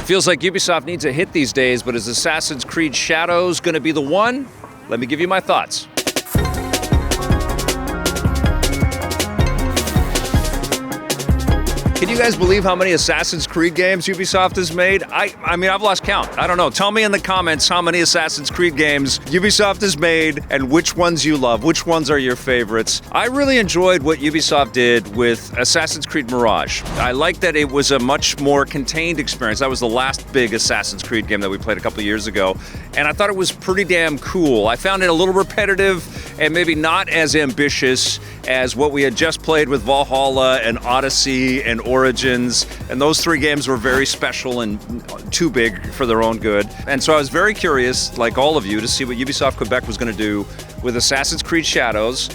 feels like Ubisoft needs a hit these days, but is Assassin's Creed Shadows going to be the one? Let me give you my thoughts. Can you guys believe how many Assassin's Creed games Ubisoft has made? I mean, I've lost count. I don't know. Tell me in the comments how many Assassin's Creed games Ubisoft has made and which ones you love. Which ones are your favorites? I really enjoyed what Ubisoft did with Assassin's Creed Mirage. I like that it was a much more contained experience. That was the last big Assassin's Creed game that we played a couple years ago, and I thought it was pretty damn cool. I found it a little repetitive and maybe not as ambitious as what we had just played with Valhalla and Odyssey and Origins, and those three games were very special and too big for their own good. And so I was very curious, like all of you, to see what Ubisoft Quebec was going to do with Assassin's Creed Shadows,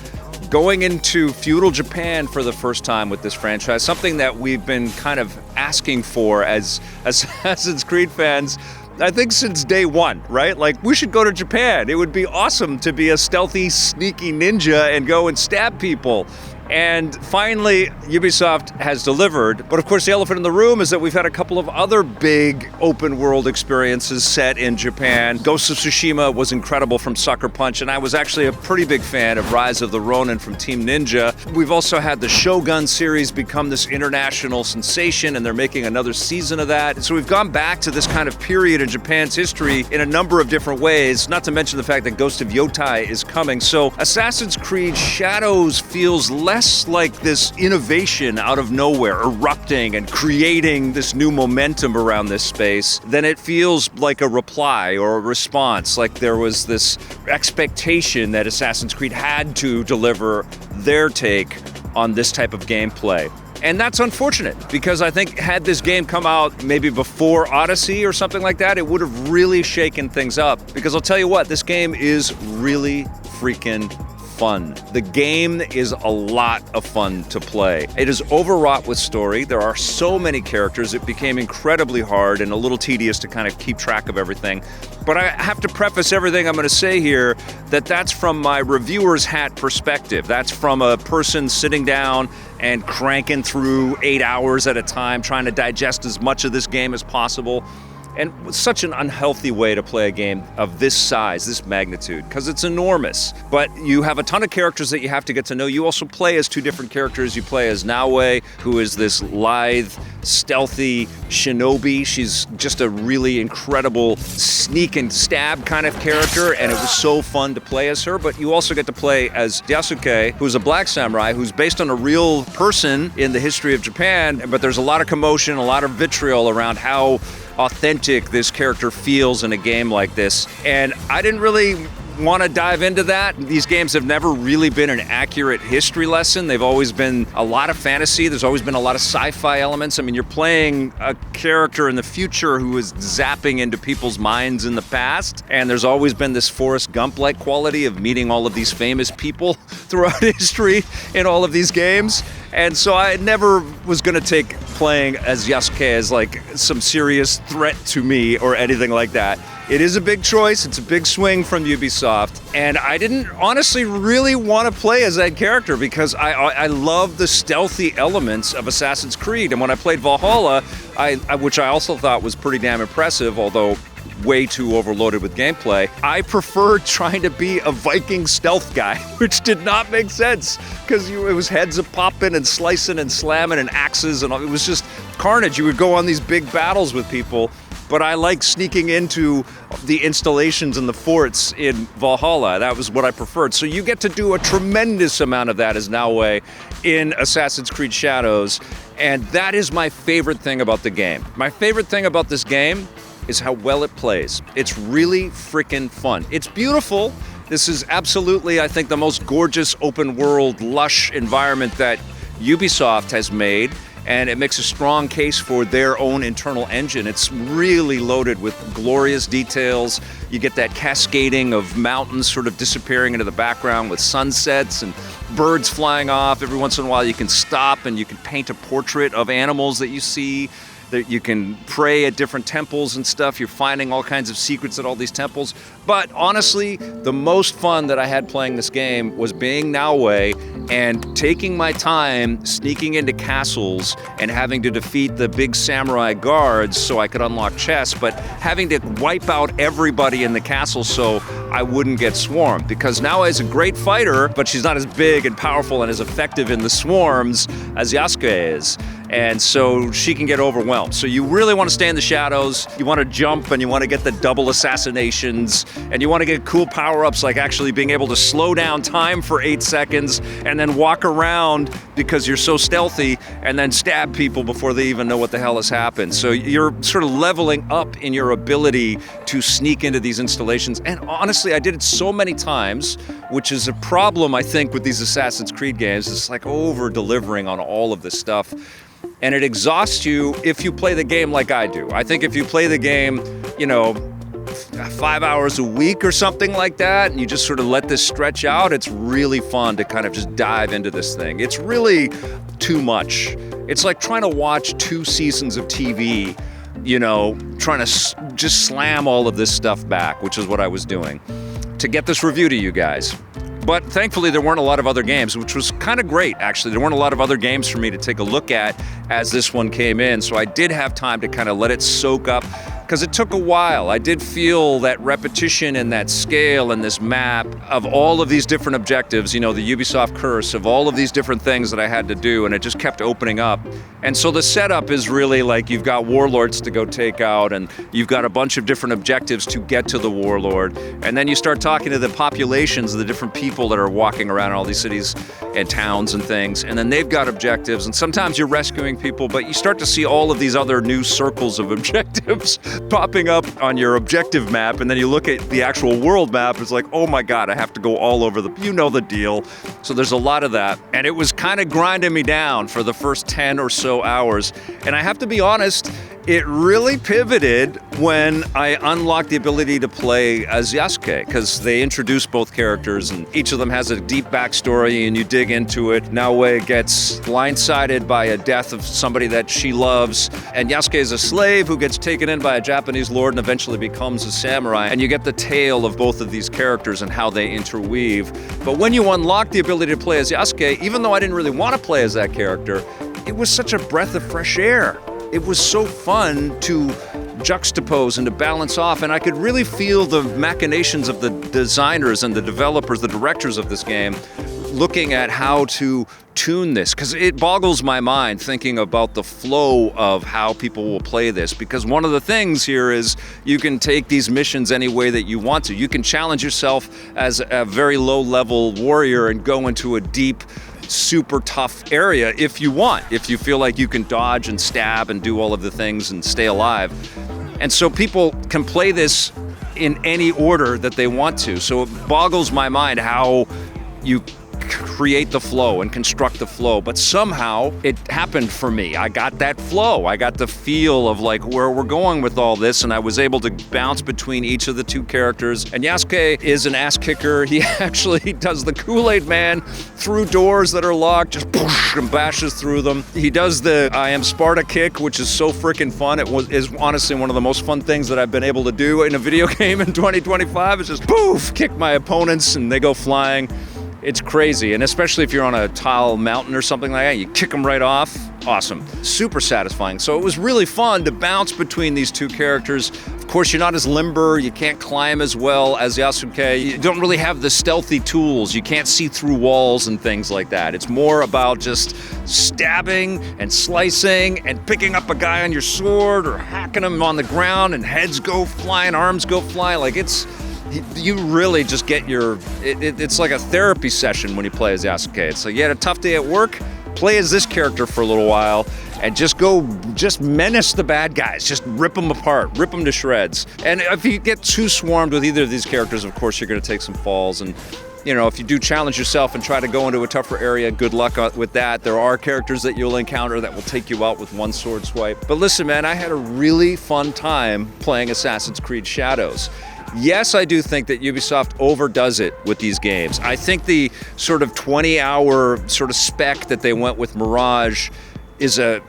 going into feudal Japan for the first time with this franchise, something that we've been kind of asking for as Assassin's Creed fans, I think since day one, right? Like, we should go to Japan. It would be awesome to be a stealthy, sneaky ninja and go and stab people. And finally, Ubisoft has delivered. But of course, the elephant in the room is that we've had a couple of other big open world experiences set in Japan. Ghost of Tsushima was incredible from Sucker Punch, and I was actually a pretty big fan of Rise of the Ronin from Team Ninja. We've also had the Shogun series become this international sensation, and they're making another season of that. So we've gone back to this kind of period in Japan's history in a number of different ways, not to mention the fact that Ghost of Yotai is coming. So Assassin's Creed Shadows feels less like this innovation out of nowhere, erupting and creating this new momentum around this space, than it feels like a reply or a response, like there was this expectation that Assassin's Creed had to deliver their take on this type of gameplay. And that's unfortunate, because I think had this game come out maybe before Odyssey or something like that, it would have really shaken things up. Because I'll tell you what, this game is really freaking fun. The game is a lot of fun to play. It is overwrought with story. There are so many characters, it became incredibly hard and a little tedious to kind of keep track of everything. But I have to preface everything I'm going to say here that that's from my reviewer's hat perspective. That's from a person sitting down and cranking through 8 hours at a time, trying to digest as much of this game as possible. And such an unhealthy way to play a game of this size, this magnitude, because it's enormous. But you have a ton of characters that you have to get to know. You also play as two different characters. You play as Naue, who is this lithe, stealthy shinobi. She's just a really incredible sneak and stab kind of character, and it was so fun to play as her. But you also get to play as Yasuke, who's a black samurai, who's based on a real person in the history of Japan. But there's a lot of commotion, a lot of vitriol around how authentic this character feels in a game like this. And I didn't really want to dive into that. These games have never really been an accurate history lesson. They've always been a lot of fantasy. There's always been a lot of sci-fi elements. I mean, you're playing a character in the future who is zapping into people's minds in the past. And there's always been this Forrest Gump-like quality of meeting all of these famous people throughout history in all of these games. And so I never was going to take playing as Yasuke as like some serious threat to me or anything like that. It is a big choice. It's a big swing from Ubisoft. And I didn't honestly really want to play as that character because I love the stealthy elements of Assassin's Creed. And when I played Valhalla, which I also thought was pretty damn impressive, although way too overloaded with gameplay, I preferred trying to be a Viking stealth guy, which did not make sense because it was heads of popping and slicing and slamming and axes, and it was just carnage. You would go on these big battles with people, but I like sneaking into the installations and the forts in Valhalla. That was what I preferred. So you get to do a tremendous amount of that as Naue in Assassin's Creed Shadows, and that is my favorite thing about the game. My favorite thing about this game is how well it plays. It's really freaking fun. It's beautiful. This is absolutely, I think, the most gorgeous open world, lush environment that Ubisoft has made, and it makes a strong case for their own internal engine. It's really loaded with glorious details. You get that cascading of mountains sort of disappearing into the background with sunsets and birds flying off. Every once in a while you can stop and you can paint a portrait of animals that you see. that you can pray at different temples and stuff. You're finding all kinds of secrets at all these temples. But honestly, the most fun that I had playing this game was being Naoe and taking my time sneaking into castles and having to defeat the big samurai guards so I could unlock chests, but having to wipe out everybody in the castle so I wouldn't get swarmed. Because Naoe is a great fighter, but she's not as big and powerful and as effective in the swarms as Yasuke is. And so she can get overwhelmed. So you really want to stay in the shadows, you want to jump, and you want to get the double assassinations, and you want to get cool power-ups like actually being able to slow down time for 8 seconds and then walk around because you're so stealthy and then stab people before they even know what the hell has happened. So you're sort of leveling up in your ability to sneak into these installations. And honestly, I did it so many times, which is a problem, I think, with these Assassin's Creed games. It's like over-delivering on all of this stuff. And it exhausts you if you play the game like I do. I think if you play the game, 5 hours a week or something like that, and you just sort of let this stretch out, it's really fun to kind of just dive into this thing. It's really too much. It's like trying to watch 2 seasons of TV, trying to just slam all of this stuff back, which is what I was doing to get this review to you guys. But thankfully, there weren't a lot of other games, which was kind of great, actually. There weren't a lot of other games for me to take a look at as this one came in, so I did have time to kind of let it soak up, because it took a while. I did feel that repetition and that scale and this map of all of these different objectives, the Ubisoft curse of all of these different things that I had to do, and it just kept opening up. And so the setup is really like you've got warlords to go take out, and you've got a bunch of different objectives to get to the warlord, and then you start talking to the populations of the different people that are walking around in all these cities and towns and things, and then they've got objectives, and sometimes you're rescuing people, but you start to see all of these other new circles of objectives popping up on your objective map, and then you look at the actual world map, it's like, oh my god, I have to go all over the deal. So there's a lot of that, and it was kind of grinding me down for the first 10 or so hours, and I have to be honest, it really pivoted when I unlocked the ability to play as Yasuke, because they introduced both characters, and each of them has a deep backstory, and you dig into it. Naoe gets blindsided by a death of somebody that she loves, and Yasuke is a slave who gets taken in by a Japanese lord and eventually becomes a samurai, and you get the tale of both of these characters and how they interweave. But when you unlock the ability to play as Yasuke, even though I didn't really want to play as that character, it was such a breath of fresh air. It was so fun to juxtapose and to balance off, and I could really feel the machinations of the designers and the developers, the directors of this game, looking at how to tune this, because it boggles my mind thinking about the flow of how people will play this, because one of the things here is you can take these missions any way that you want to. You can challenge yourself as a very low-level warrior and go into a deep, super tough area if you want, if you feel like you can dodge and stab and do all of the things and stay alive. And so people can play this in any order that they want to. So it boggles my mind how you create the flow and construct the flow, but somehow it happened for me. I got that flow. I got the feel of like where we're going with all this, and I was able to bounce between each of the 2 characters. And Yasuke is an ass kicker. He actually does the Kool-Aid Man through doors that are locked, just poosh, and bashes through them. He does the I am Sparta kick, which is so freaking fun. It is honestly one of the most fun things that I've been able to do in a video game in 2025. It's just poof, kick my opponents and they go flying. It's crazy, and especially if you're on a tile mountain or something like that, you kick them right off. Awesome. Super satisfying. So it was really fun to bounce between these 2 characters. Of course, you're not as limber, you can't climb as well as Yasuke. You don't really have the stealthy tools. You can't see through walls and things like that. It's more about just stabbing and slicing and picking up a guy on your sword or hacking him on the ground, and heads go flying, arms go flying. Like you really just get it's like a therapy session when you play as Yasuke. It's like you had a tough day at work, play as this character for a little while, and just menace the bad guys. Just rip them apart, rip them to shreds. And if you get too swarmed with either of these characters, of course, you're going to take some falls. And, if you do challenge yourself and try to go into a tougher area, good luck with that. There are characters that you'll encounter that will take you out with one sword swipe. But listen, man, I had a really fun time playing Assassin's Creed Shadows. Yes, I do think that Ubisoft overdoes it with these games. I think the sort of 20-hour sort of spec that they went with Mirage is a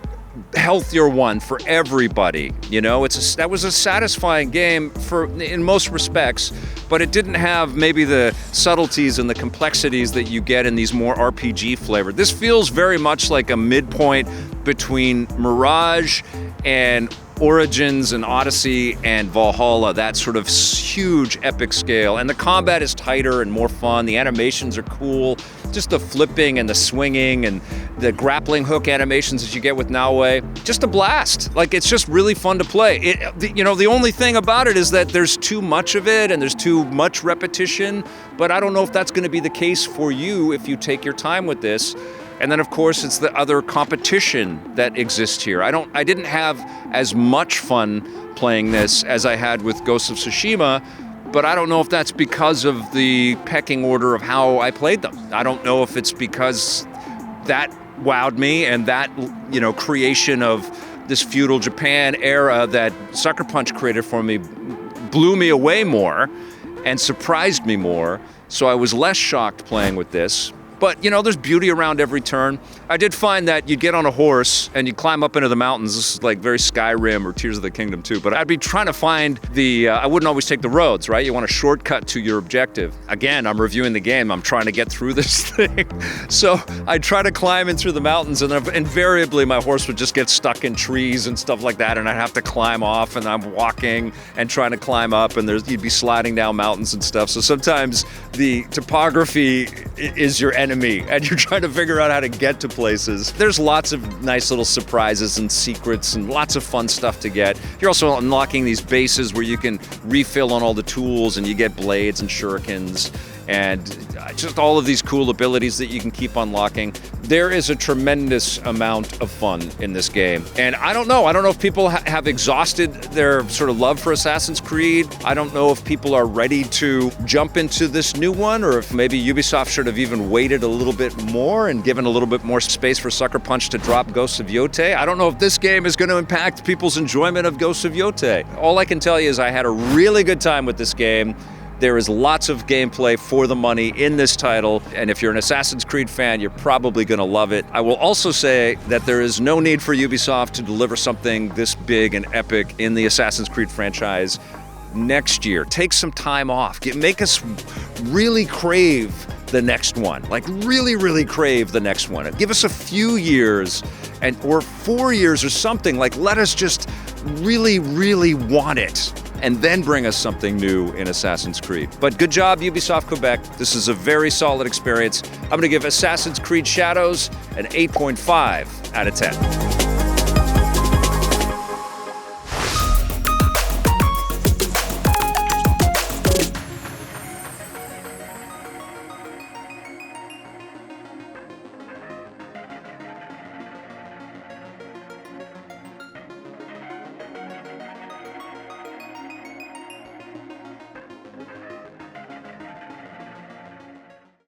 healthier one for everybody. You know, that was a satisfying game in most respects, but it didn't have maybe the subtleties and the complexities that you get in these more RPG flavored. This feels very much like a midpoint between Mirage and Origins and Odyssey and Valhalla, that sort of huge epic scale. And the combat is tighter and more fun. The animations are cool. Just the flipping and the swinging and the grappling hook animations that you get with Naoe, just a blast. Like, it's just really fun to play. The only thing about it is that there's too much of it and there's too much repetition, but I don't know if that's going to be the case for you if you take your time with this. And then, of course, it's the other competition that exists here. I didn't have as much fun playing this as I had with Ghost of Tsushima, but I don't know if that's because of the pecking order of how I played them. I don't know if it's because that wowed me and that, creation of this feudal Japan era that Sucker Punch created for me blew me away more and surprised me more. So I was less shocked playing with this. But, there's beauty around every turn. I did find that you'd get on a horse and you'd climb up into the mountains. This is like very Skyrim or Tears of the Kingdom too. But I'd be trying to find I wouldn't always take the roads, right? You want a shortcut to your objective. Again, I'm reviewing the game. I'm trying to get through this thing. So I'd try to climb in through the mountains, and then invariably my horse would just get stuck in trees and stuff like that. And I'd have to climb off, and I'm walking and trying to climb up, and you'd be sliding down mountains and stuff. So sometimes the topography is your enemy, and you're trying to figure out how to get to places. There's lots of nice little surprises and secrets and lots of fun stuff to get. You're also unlocking these bases where you can refill on all the tools, and you get blades and shurikens and just all of these cool abilities that you can keep unlocking. There is a tremendous amount of fun in this game. And I don't know if people have exhausted their sort of love for Assassin's Creed. I don't know if people are ready to jump into this new one, or if maybe Ubisoft should have even waited a little bit more and given a little bit more space for Sucker Punch to drop Ghosts of Yotei. I don't know if this game is going to impact people's enjoyment of Ghosts of Yotei. All I can tell you is I had a really good time with this game. There is lots of gameplay for the money in this title, and if you're an Assassin's Creed fan, you're probably going to love it. I will also say that there is no need for Ubisoft to deliver something this big and epic in the Assassin's Creed franchise next year. Take some time off. Make us really crave the next one. Like, really, really crave the next one. Give us a few years or 4 years or something. Like, let us just really, really want it, and then bring us something new in Assassin's Creed. But good job, Ubisoft Quebec. This is a very solid experience. I'm going to give Assassin's Creed Shadows an 8.5 out of 10.